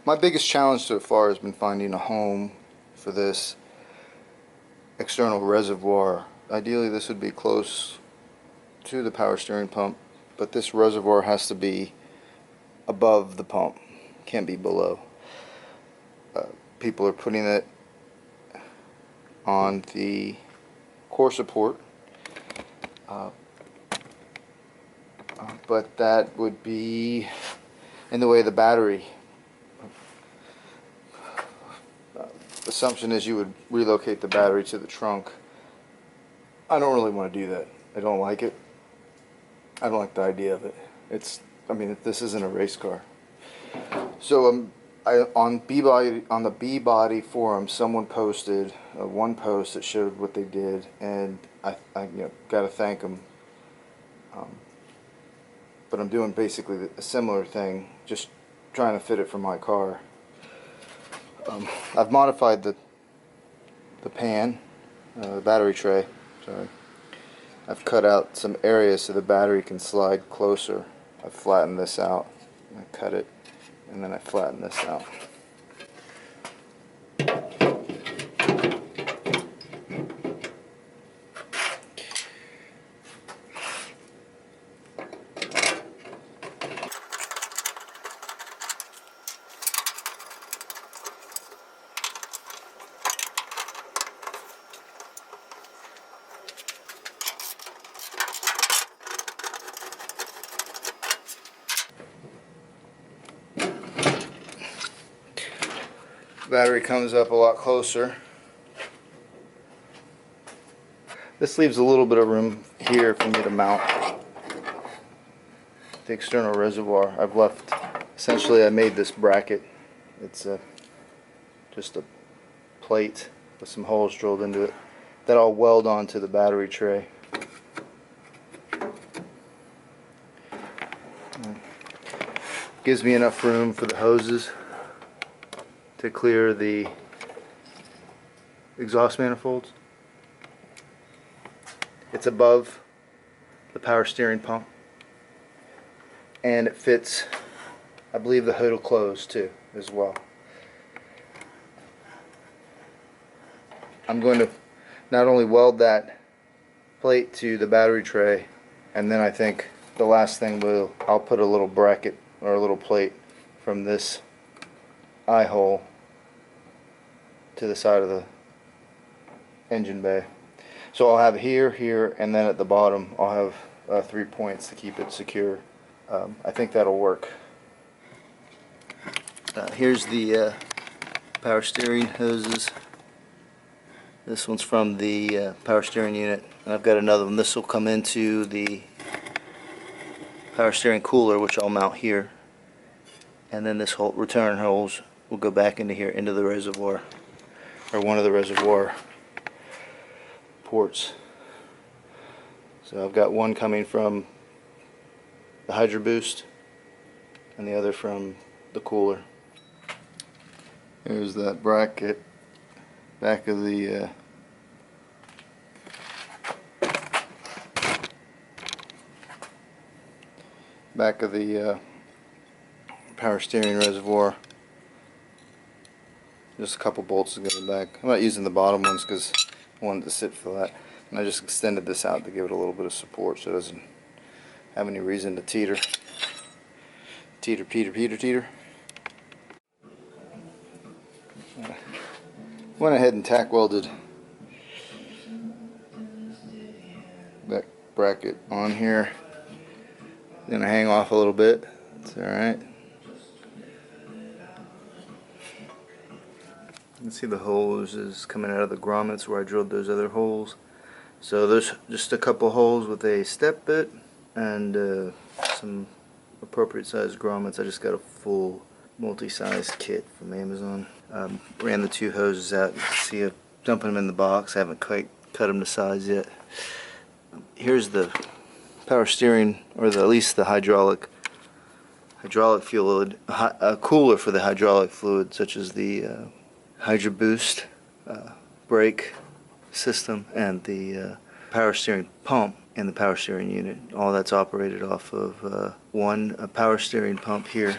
My biggest challenge so far has been finding a home for this external reservoir. Ideally this would be close to the power steering pump, but this reservoir has to be above the pump, can't be below. People are putting it on the core support, but that would be in the way of the battery. Assumption is you would relocate the battery to the trunk. I don't really want to do that. I don't like it. I don't like the idea of it. I mean, this isn't a race car. So on the B body forum, someone posted one post that showed what they did, and I got to thank them. But I'm doing basically a similar thing, just trying to fit it for my car. I've modified the pan, the battery tray. Sorry. I've cut out some areas so the battery can slide closer. I've flattened this out. I cut it, and then I flatten this out. Battery comes up a lot closer. This leaves a little bit of room here for me to mount the external reservoir. I've left, essentially I made this bracket. It's just a plate with some holes drilled into it that I'll weld onto the battery tray. Gives me enough room for the hoses to clear the exhaust manifolds. It's above the power steering pump, and it fits, I believe the hood will close too as well. I'm going to not only weld that plate to the battery tray, and then I think the last thing I'll put a little bracket or a little plate from this eye hole to the side of the engine bay. So I'll have here, here, and then at the bottom I'll have 3 points to keep it secure. I think that'll work. Here's the power steering hoses. This one's from the power steering unit, and I've got another one. This will come into the power steering cooler, which I'll mount here, and then this whole return hose will go back into here, into the reservoir, or one of the reservoir ports. So I've got one coming from the Hydroboost and the other from the cooler. There's that bracket back of the power steering reservoir. Just a couple bolts to go in the back. I'm not using the bottom ones because I wanted to sit flat. And I just extended this out to give it a little bit of support so it doesn't have any reason to teeter. Teeter, Peter, Peter, teeter. Went ahead and tack welded that bracket on here. Gonna hang off a little bit. It's alright. You can see the hose is coming out of the grommets where I drilled those other holes. So there's just a couple holes with a step bit and some appropriate sized grommets. I just got a full multi-size kit from Amazon. Ran the two hoses out. You can see I'm dumping them in the box. I haven't quite cut them to size yet. Here's the power steering, or at least the hydraulic fluid, a cooler for the hydraulic fluid, such as the Hydroboost brake system and the power steering pump and the power steering unit. All that's operated off of one power steering pump here,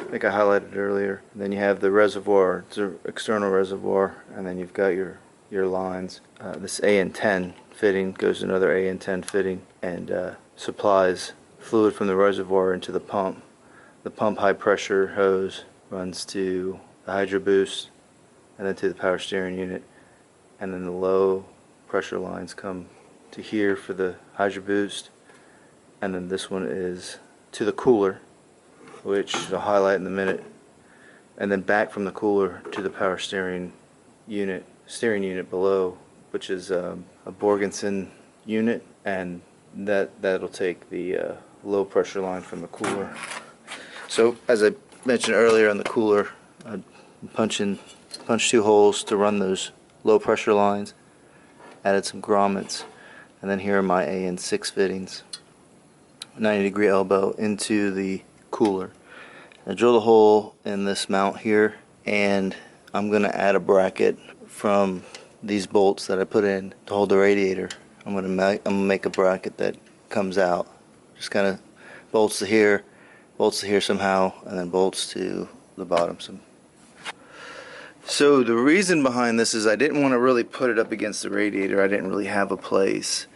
like I highlighted earlier. And then you have the reservoir, it's an external reservoir, and then you've got your lines. This AN10 fitting goes to another AN10 fitting and supplies fluid from the reservoir into the pump. The pump high pressure hose runs to the Hydroboost and then to the power steering unit, and then the low pressure lines come to here for the Hydroboost, and then this one is to the cooler, which I'll highlight in a minute, and then back from the cooler to the power steering unit below, which is a Borgeson unit, and that'll take the low pressure line from the cooler. So as I mentioned earlier on the cooler, I punch two holes to run those low pressure lines, added some grommets, and then here are my AN6 fittings, 90-degree elbow into the cooler. I drilled a hole in this mount here, and I'm going to add a bracket from these bolts that I put in to hold the radiator. I'm going to make a bracket that comes out, just kind of bolts to here somehow, and then bolts to the bottom. So the reason behind this is I didn't want to really put it up against the radiator. I didn't really have a place.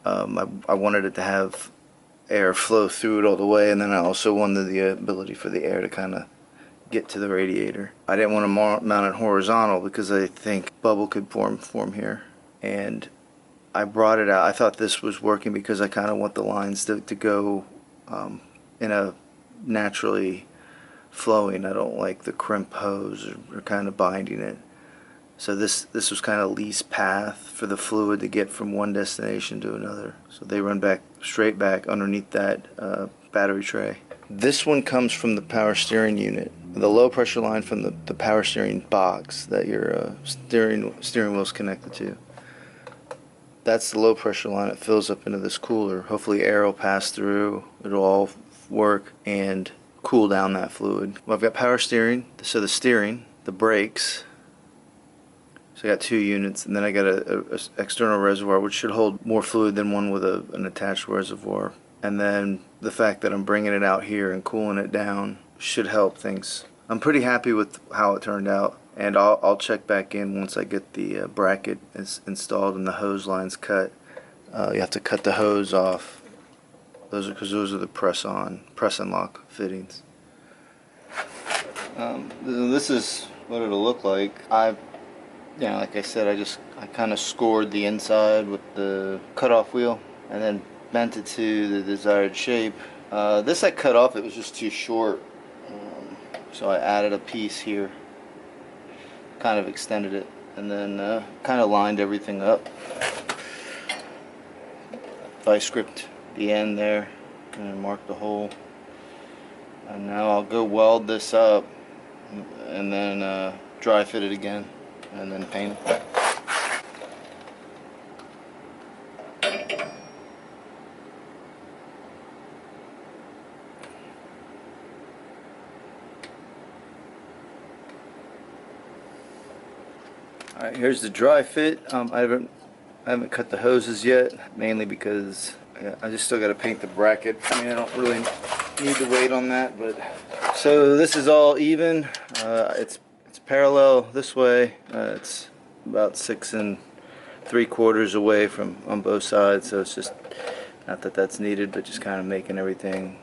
I wanted it to have air flow through it all the way, and then I also wanted the ability for the air to kind of get to the radiator. I didn't want to mount it horizontal because I think bubble could form here, and I brought it out. I thought this was working because I kind of want the lines to go in a naturally flowing. I don't like the crimp hose or kind of binding it. So this was kind of least path for the fluid to get from one destination to another. So they run straight back underneath that battery tray. This one comes from the power steering unit. The low pressure line from the power steering box that your steering wheel is connected to. That's the low pressure line. It fills up into this cooler. Hopefully air will pass through. It'll all work and cool down that fluid. Well, I've got power steering, so the steering, the brakes. So I got two units, and then I got a external reservoir which should hold more fluid than one with an attached reservoir. And then the fact that I'm bringing it out here and cooling it down should help things. I'm pretty happy with how it turned out, and I'll check back in once I get the bracket installed and the hose lines cut. You have to cut the hose off. Those are the press and lock fittings. This is what it'll look like. Like I said, I kind of scored the inside with the cutoff wheel and then bent it to the desired shape. This I cut off, it was just too short, so I added a piece here, kind of extended it, and then kind of lined everything up. Vice gripped the end there and mark the hole, and now I'll go weld this up and then dry fit it again and then paint it. Alright, here's the dry fit. I haven't cut the hoses yet, mainly because I just still got to paint the bracket. I mean, I don't really need to wait on that, but so this is all even. It's It's parallel this way. It's about 6 3/4 away from on both sides, so it's just not that that's needed, but just kind of making everything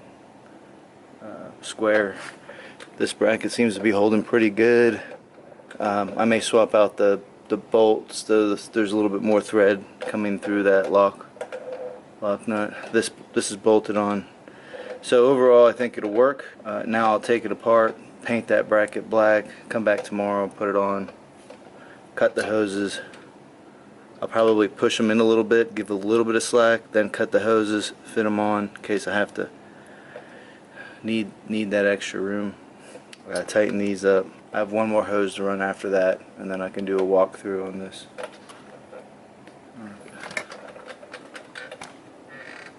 square. This bracket seems to be holding pretty good. I may swap out the bolts. There's a little bit more thread coming through that lock nut. This is bolted on. So overall, I think it'll work. Now I'll take it apart, paint that bracket black, come back tomorrow, put it on, cut the hoses. I'll probably push them in a little bit, give a little bit of slack, then cut the hoses, fit them on in case I have to need that extra room. I gotta tighten these up. I have one more hose to run after that, and then I can do a walkthrough on this.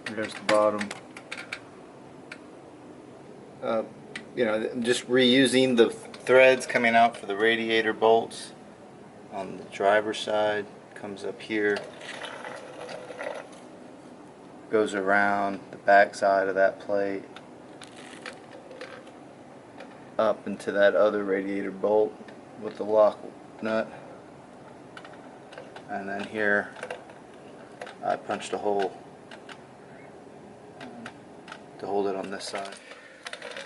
There's the bottom. You know, just reusing the threads coming out for the radiator bolts on the driver's side. Comes up here, goes around the back side of that plate, up into that other radiator bolt with the lock nut, and then here I punched a hole to hold it on this side.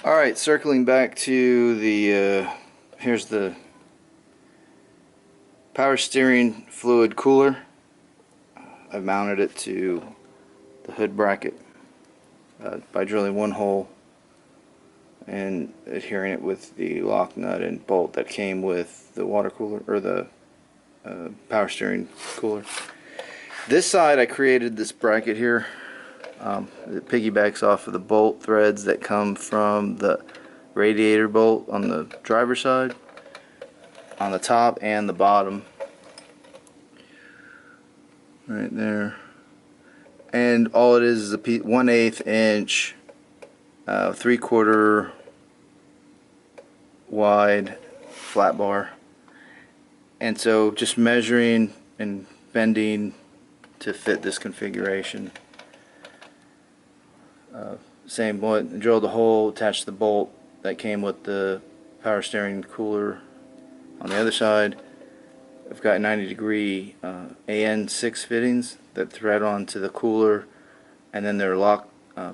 Alright, circling back to the here's the power steering fluid cooler. I've mounted it to the hood bracket by drilling one hole and adhering it with the lock nut and bolt that came with the water cooler, or the power steering cooler. This side I created this bracket here. It piggybacks off of the bolt threads that come from the radiator bolt on the driver's side, on the top and the bottom, right there. And all it is a 1/8 inch 3/4 wide flat bar, and so just measuring and bending to fit this configuration. Same one, drilled a hole, attached the bolt that came with the power steering cooler on the other side. I've got 90-degree AN6 fittings that thread onto the cooler, and then they're lock,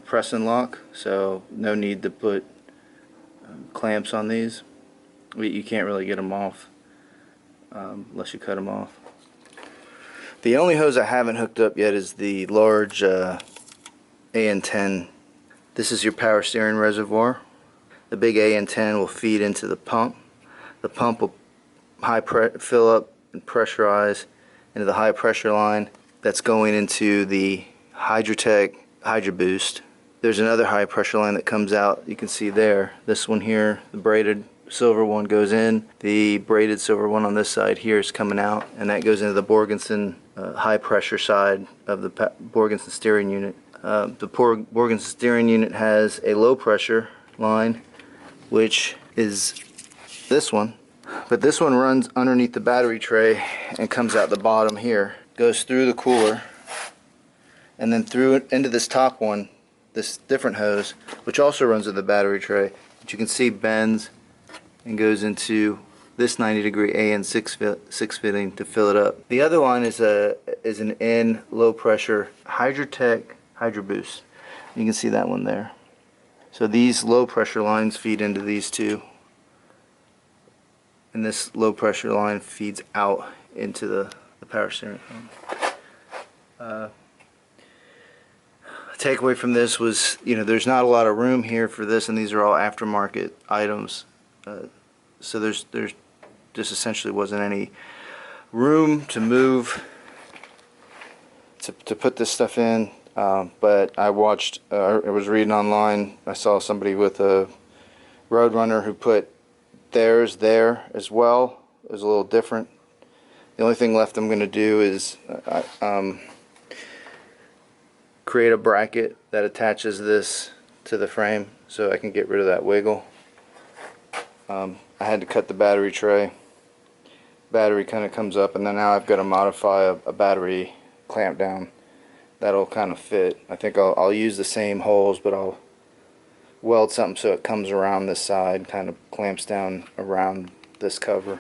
press and lock, so no need to put clamps on these. You can't really get them off unless you cut them off. The only hose I haven't hooked up yet is the large AN10. This is your power steering reservoir. The big AN10 will feed into the pump. The pump will fill up and pressurize into the high pressure line that's going into the Hydrotech Hydroboost. There's another high pressure line that comes out. You can see there. This one here, the braided silver one, goes in. The braided silver one on this side here is coming out, and that goes into the Borgeson high pressure side of the Borgeson steering unit. The Borgeson steering unit has a low pressure line, which is this one, but this one runs underneath the battery tray and comes out the bottom here, goes through the cooler, and then through it into this top one, this different hose, which also runs with the battery tray, but you can see bends and goes into this 90-degree AN6 fitting to fill it up. The other one is an N low pressure Hydrotech Hydroboost. You can see that one there. So these low pressure lines feed into these two, and this low pressure line feeds out into the power steering pump. Takeaway from this was, you know, there's not a lot of room here for this, and these are all aftermarket items. So there's just essentially wasn't any room to move to put this stuff in. But I watched, I was reading online, I saw somebody with a Roadrunner who put theirs there as well. It was a little different. The only thing left I'm going to do is create a bracket that attaches this to the frame so I can get rid of that wiggle. I had to cut the battery tray. Battery kind of comes up, and then now I've got to modify a battery clamp down that'll kind of fit. I think I'll use the same holes, but I'll weld something so it comes around this side, kind of clamps down around this cover.